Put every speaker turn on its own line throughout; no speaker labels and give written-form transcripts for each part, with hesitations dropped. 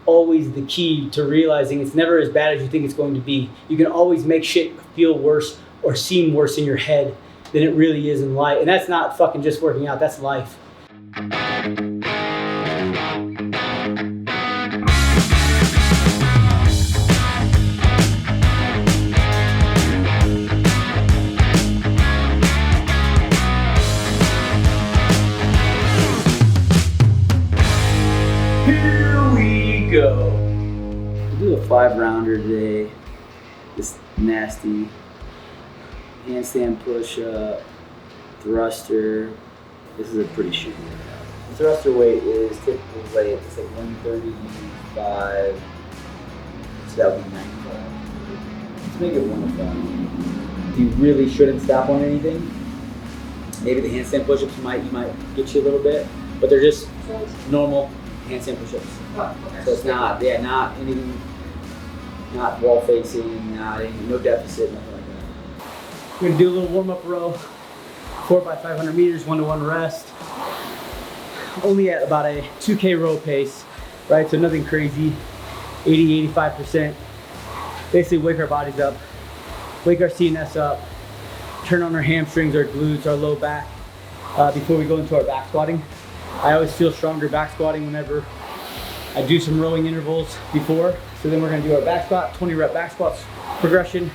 always the key to realizing it's never as bad as you think it's going to be. You can always make shit feel worse or seem worse in your head than it really is in life. And that's not fucking just working out, that's life. Here we go. We'll do a 5-rounder today. This nasty handstand push-up, thruster. This is a pretty shitty workout. The thruster weight is typically weight. It's like 135, so that would be 95. Let's make it 105. You really shouldn't stop on anything. Maybe the handstand push-ups might get you a little bit, but they're just normal handstand push-ups. So it's not anything, not wall facing, no deficit, nothing like that. We're gonna do a little warm-up row, 4 by 500 meters, 1-to-1 rest. Only at about a 2K row pace, right? So nothing crazy, 80-85%. Basically wake our bodies up, wake our CNS up, turn on our hamstrings, our glutes, our low back before we go into our back squatting. I always feel stronger back squatting whenever I do some rowing intervals before. So then we're gonna do our back squat, 20 rep back squats progression.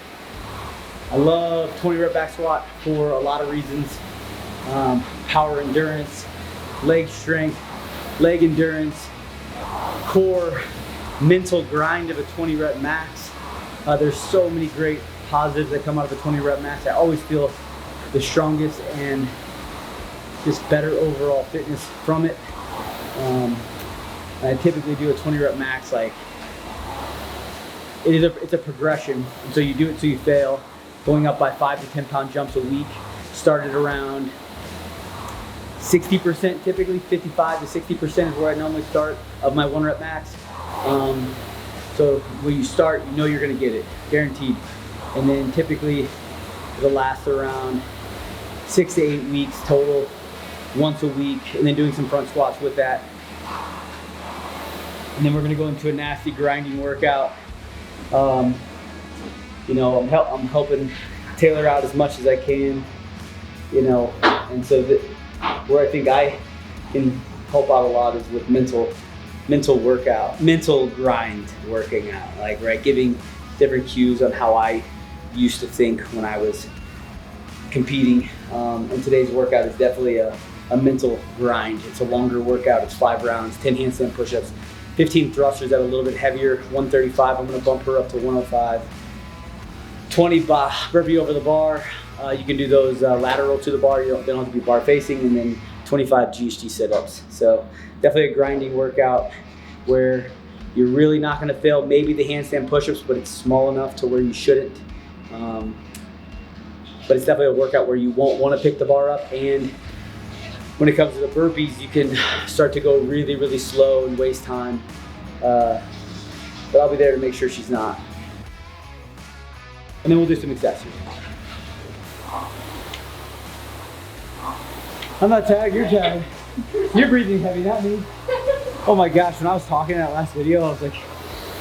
I love 20 rep back squat for a lot of reasons. Power endurance, leg strength, leg endurance, core, mental grind of a 20 rep max. There's so many great positives that come out of a 20 rep max. I always feel the strongest and just better overall fitness from it. I typically do a 20 rep max, like it's a progression. And so you do it till you fail, going up by 5 to 10 pound jumps a week. Started around 60%, typically 55 to 60% is where I normally start of my 1 rep max. So when you start, you know you're gonna get it, guaranteed. And then typically it'll last around 6 to 8 weeks total, once a week, and then doing some front squats with that. And then we're gonna go into a nasty grinding workout. You know, I'm helping tailor out as much as I can, you know, and so where I think I can help out a lot is with mental workout, mental grind working out, like, right, giving different cues on how I used to think when I was competing. And today's workout is definitely a mental grind. It's a longer workout, it's 5 rounds, 10 handstand push-ups, 15 thrusters that are a little bit heavier, 135, I'm gonna bump her up to 105. 20 burpee over the bar. You can do those lateral to the bar, they don't have to be bar facing, and then 25 GHD sit-ups. So definitely a grinding workout where you're really not gonna fail maybe the handstand push-ups, but it's small enough to where you shouldn't. But it's definitely a workout where you won't wanna pick the bar up, and when it comes to the burpees, you can start to go really, really slow and waste time. But I'll be there to make sure she's not. And then we'll do some accessories. I'm not tired, you're tired. You're breathing heavy, not me. Oh my gosh, when I was talking in that last video, I was like,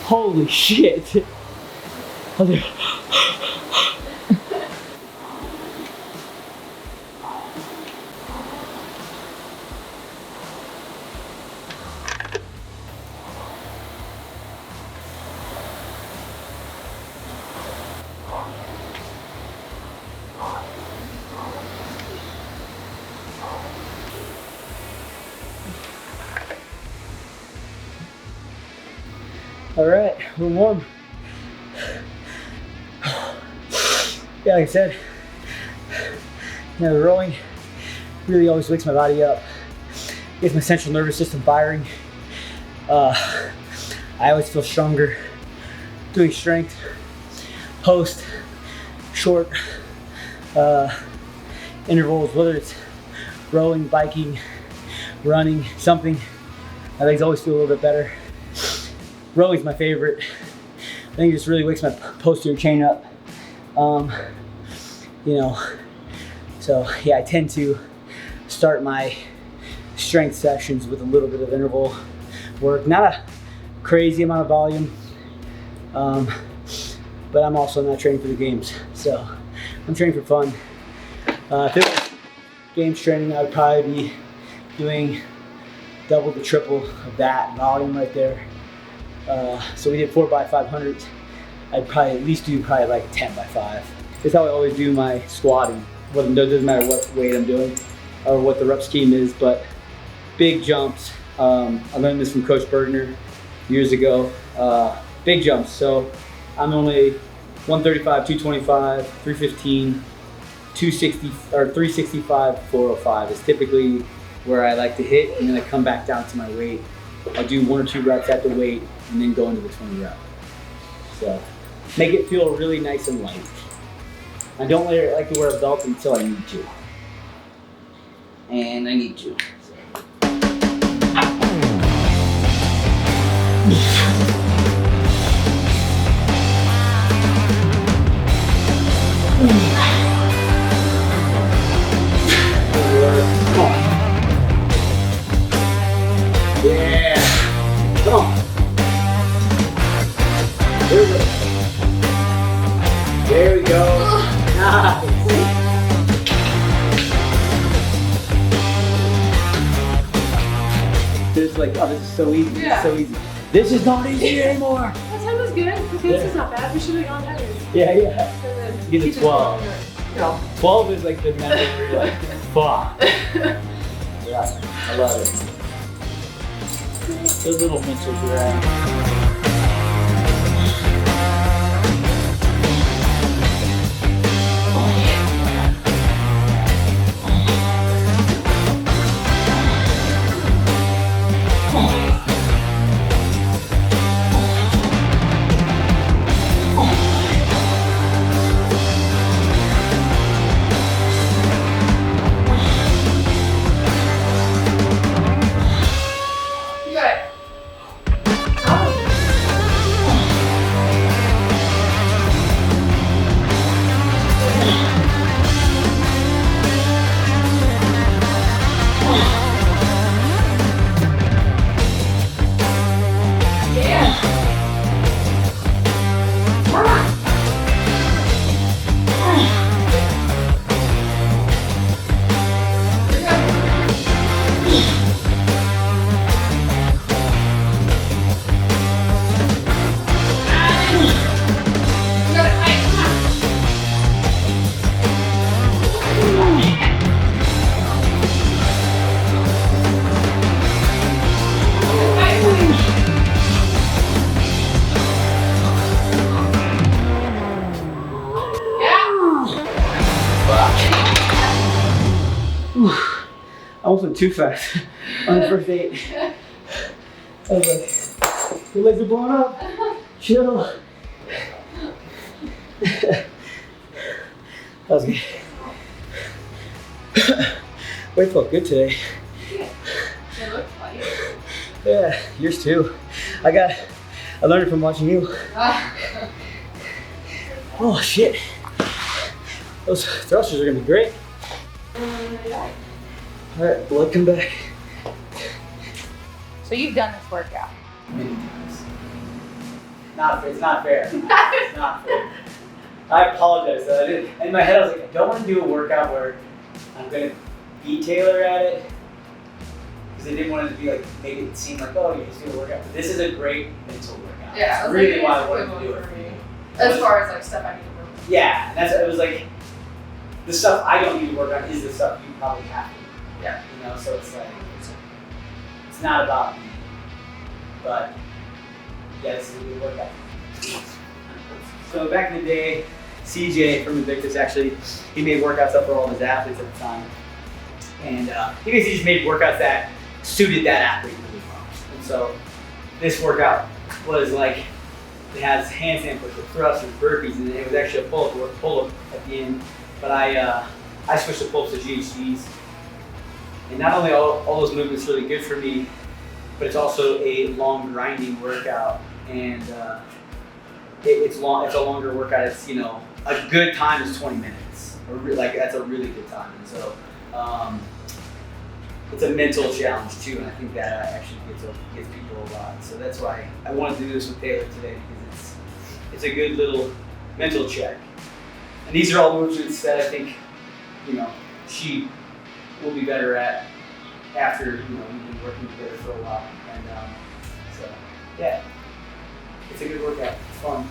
holy shit. I was like, all right, we're warm. Yeah, like I said, the rowing really always wakes my body up, gets my central nervous system firing. I always feel stronger doing strength, post, short intervals, whether it's rowing, biking, running, something. My legs always feel a little bit better. Rowing's my favorite. I think it just really wakes my posterior chain up. You know, so yeah, I tend to start my strength sessions with a little bit of interval work. Not crazy amount of volume. But I'm also not training for the games, so I'm training for fun. If it was games training, I would probably be doing double to triple of that volume right there. So we did 4x500s. I'd probably at least do like 10x5. That's how I always do my squatting. It doesn't matter what weight I'm doing or what the rep scheme is, but big jumps. I learned this from Coach Bergner years ago. Big jumps. So I'm only 135, 225, 315, 260 or 365, 405 is typically where I like to hit, and then I come back down to my weight. I'll do 1 or 2 reps at the weight and then go into the 20 rep. So make it feel really nice and light. I don't like to wear a belt until I need to. And I need to. Yeah. Come on. There we go. There we go. Nice. This like, oh, this is so easy.
Yeah.
This is so easy. This is not easy anymore.
That time was good. This is not bad. We should have gone heavier.
Yeah. Get a 12.
No.
12 is like the number where you're like, fuck. Yeah, I love it. Those little mental grabs. I almost went too fast on the first 8. I was like, your legs are blown up. Chill. That was good. Weight felt good today.
It looked funny.
Yeah, yours too. I learned it from watching you. Oh shit. Those thrusters are gonna be great. All right, blood come back.
So you've done this workout?
Many times. It's not fair. It's not fair. I apologize. In my head, I was like, I don't want to do a workout where I'm going to beat Taylor at it. Because I didn't want it to be like, make it seem like, oh, you're just doing a workout. But this is a great mental workout.
Yeah,
that's really why I wanted to do it.
For me. As far as like stuff I need to work with.
Yeah, and it was like, the stuff I don't need to work on is the stuff you probably have to.
Yeah.
You know, so it's like, it's not about me. But, yeah, this is a good workout. So back in the day, CJ from Invictus actually, he made workouts up for all of his athletes at the time. And he basically just made workouts that suited that athlete really well. And so this workout was like, it has handstand push-ups, thrusts, and burpees, and it was actually a pull-up at the end. But I switched the pull-ups to GHGs. And not only all those movements really good for me, but it's also a long grinding workout, and it's a longer workout. It's, you know, a good time is 20 minutes, that's a really good time. And so it's a mental challenge too, and I think that actually gets people a lot. So that's why I wanted to do this with Taylor today, because it's a good little mental check. And these are all movements that I think, you know, she will be better at after, you know, we've been working together for a while. And so yeah, it's a good workout. It's fun.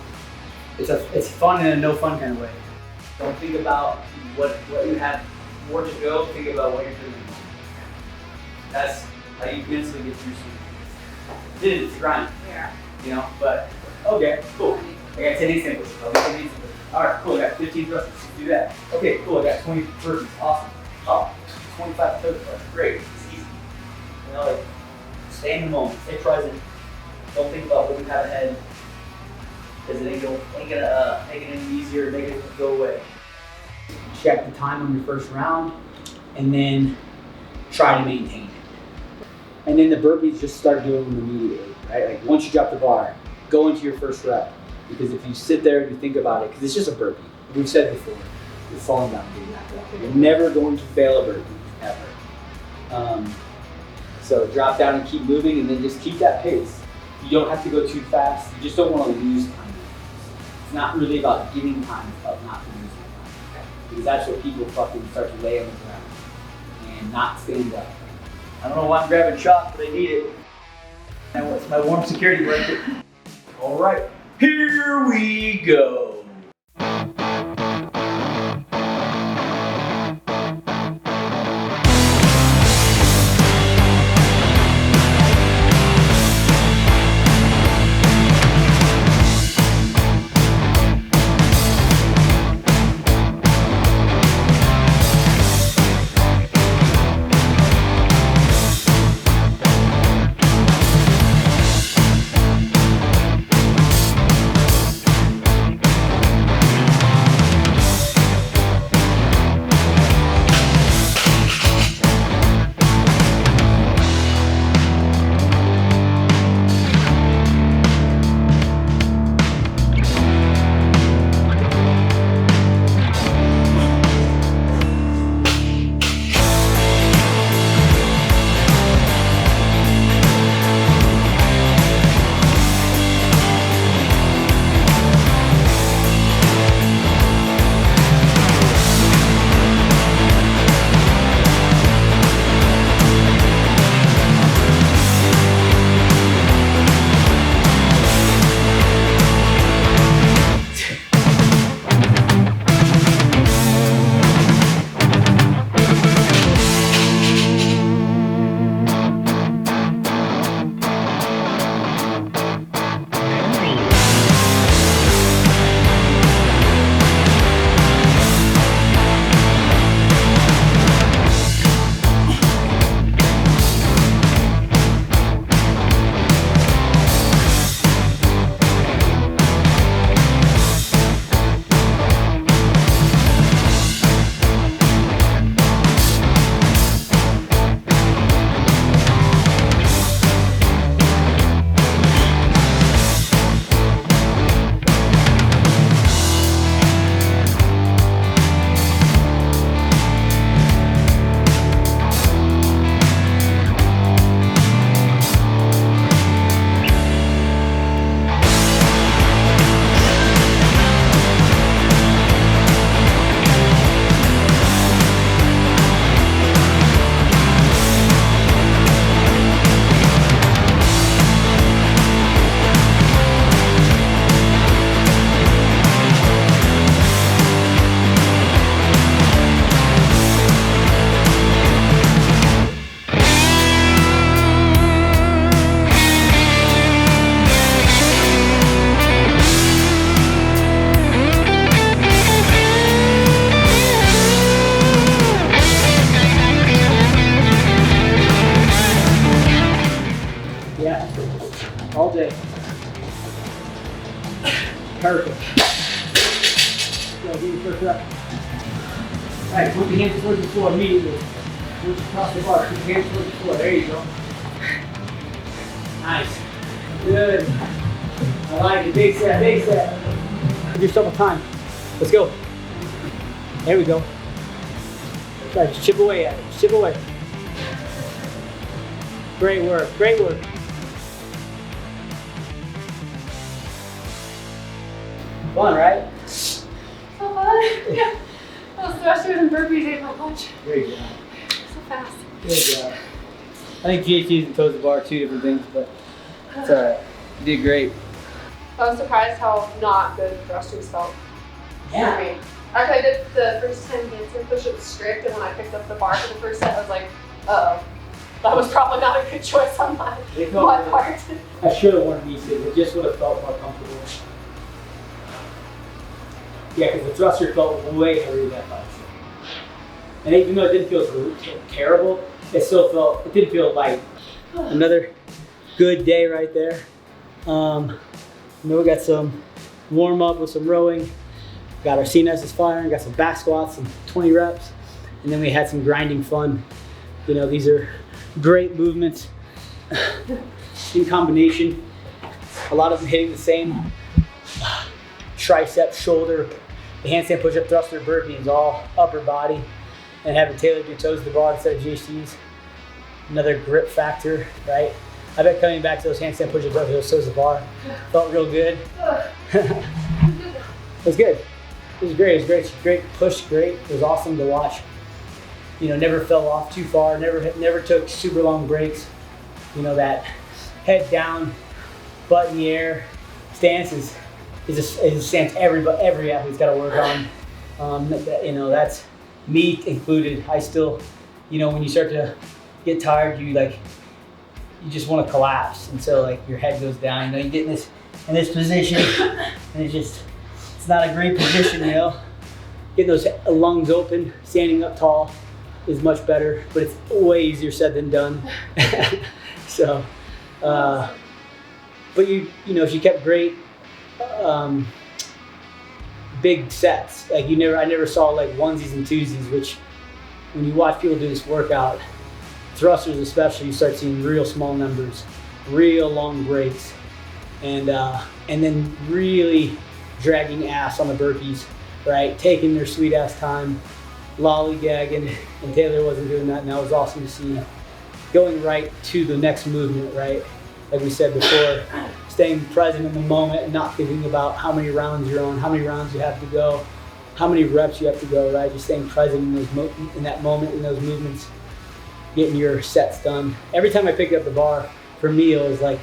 It's fun in a no fun kind of way. Don't think about what you have more to go. Think about what you're doing. That's how you mentally get through something. It's a grind.
Yeah.
You know, but okay, cool. I got 10 handstand push-ups. I'll do 10 handstand push-ups. All right, cool. I got 15 thrusters. Let's do that. Okay, cool. I got 20 burpees. Awesome. Oh, 25 toes. Great. It's easy. You know, like, stay in the moment. Stay present. Don't think about what you have ahead, because it ain't gonna make it any easier, make it go away. Check the time on your first round, and then try to maintain it. And then the burpees, just start doing them immediately, right? Like once you drop the bar, go into your first rep. Because if you sit there and you think about it, because it's just a burpee. We've said before, you're falling down doing that. You're never going to fail a burpee, ever. So drop down and keep moving, and then just keep that pace. You don't have to go too fast. You just don't want to lose time. It's not really about giving time, it's about not losing time. Because that's what people fucking start to lay on the ground and not stand up. I don't know why I'm grabbing chalk, but I need it. It's my warm security blanket. All right, here we go. All day. Perfect. Go, give your first rep. All right, put your hands towards the floor immediately. Push across the bar. Put your hands towards the floor. There you go. Nice. Good. I like it. Big set, big set. Give yourself a time. Let's go. There we go. Try to chip away at it. Chip away. Great work, great work. Fun, right?
So fun. Yeah. Those thrusters and burpees ate my lunch.
Great job.
So fast.
Good job. I think GHDs and toes to bar are two different things, but it's alright. You did great.
I was surprised how not good thrusters felt
Yeah.
for me. Actually, I did the first 10 handstand push-ups strict, and when I picked up the bar for the first set, I was like, uh-oh. That was probably not a good choice on my part.
I should have worn these things. It just would have felt more comfortable. Yeah, because the thruster felt way heavier than that. And even though it didn't feel terrible, it did feel light. Another good day right there. We got some warm up with some rowing. Got our CNSs firing, got some back squats, some 20 reps. And then we had some grinding fun. You know, these are great movements in combination. A lot of them hitting the same tricep, shoulder. The handstand push-up, thruster, burpee is all upper body. And having Taylor do toes to the bar instead of GHDs. Another grip factor, right? I bet coming back to those handstand push-ups after those toes to the bar felt real good. It was good. It was great. It was great. Great push. Great. It was awesome to watch. You know, never fell off too far. Never took super long breaks. You know, that head down, butt in the air stance is a stance every athlete's got to work on. You know, that's me included. I still, you know, when you start to get tired, you just want to collapse, and so like your head goes down. You know, you get in this position, and it's not a great position. You know, getting those lungs open, standing up tall is much better, but it's way easier said than done. So, but you know, she kept great big sets. Like I never saw like onesies and twosies, which when you watch people do this workout, thrusters especially, you start seeing real small numbers, real long breaks, and then really dragging ass on the burpees, right? Taking their sweet ass time, lollygagging, and Taylor wasn't doing that, and that was awesome to see. Going right to the next movement, right? Like we said before, staying present in the moment and not thinking about how many rounds you're on, how many rounds you have to go, how many reps you have to go, right? Just staying present in that moment, in those movements, getting your sets done. Every time I picked up the bar, for me, it was like,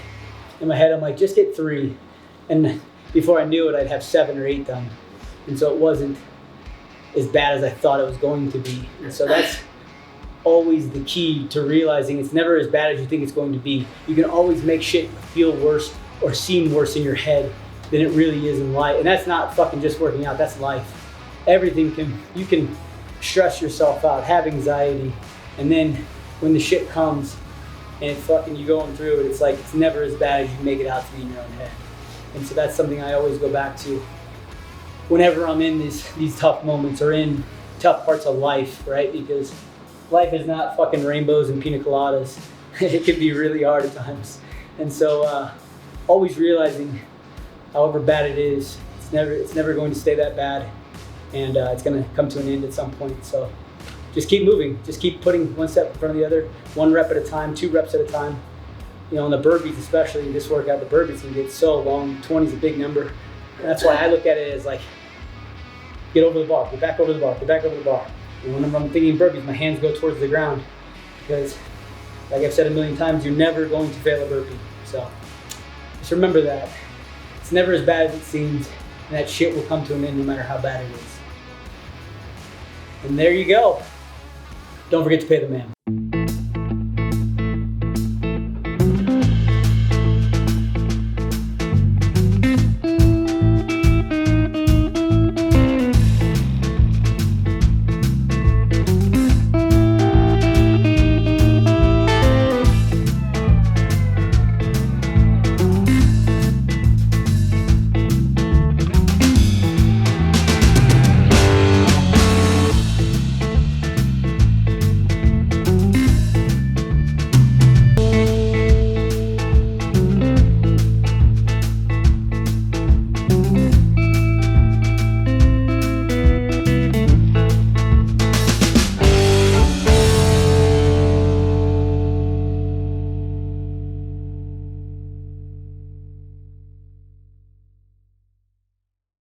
in my head, I'm like, just get 3. And before I knew it, I'd have 7 or 8 done. And so it wasn't as bad as I thought it was going to be. And so that's always the key to realizing it's never as bad as you think it's going to be. You can always make shit feel worse or seem worse in your head than it really is in life. And that's not fucking just working out, that's life. You can stress yourself out, have anxiety, and then when the shit comes and fucking you going through it, it's like it's never as bad as you make it out to be in your own head. And so that's something I always go back to whenever I'm in these tough moments or in tough parts of life, right? Because life is not fucking rainbows and pina coladas. It can be really hard at times. And so always realizing however bad it is, it's never going to stay that bad, and it's going to come to an end at some point. So just keep moving. Just keep putting one step in front of the other, 1 rep at a time, 2 reps at a time. You know, on the burpees especially, in this workout, the burpees can get so long. 20 is a big number. And that's why I look at it as like, get over the bar, get back over the bar, get back over the bar. And whenever I'm thinking burpees, my hands go towards the ground, because like I've said a million times, you're never going to fail a burpee. So just remember that. It's never as bad as it seems, and that shit will come to an end no matter how bad it is. And there you go. Don't forget to pay the man.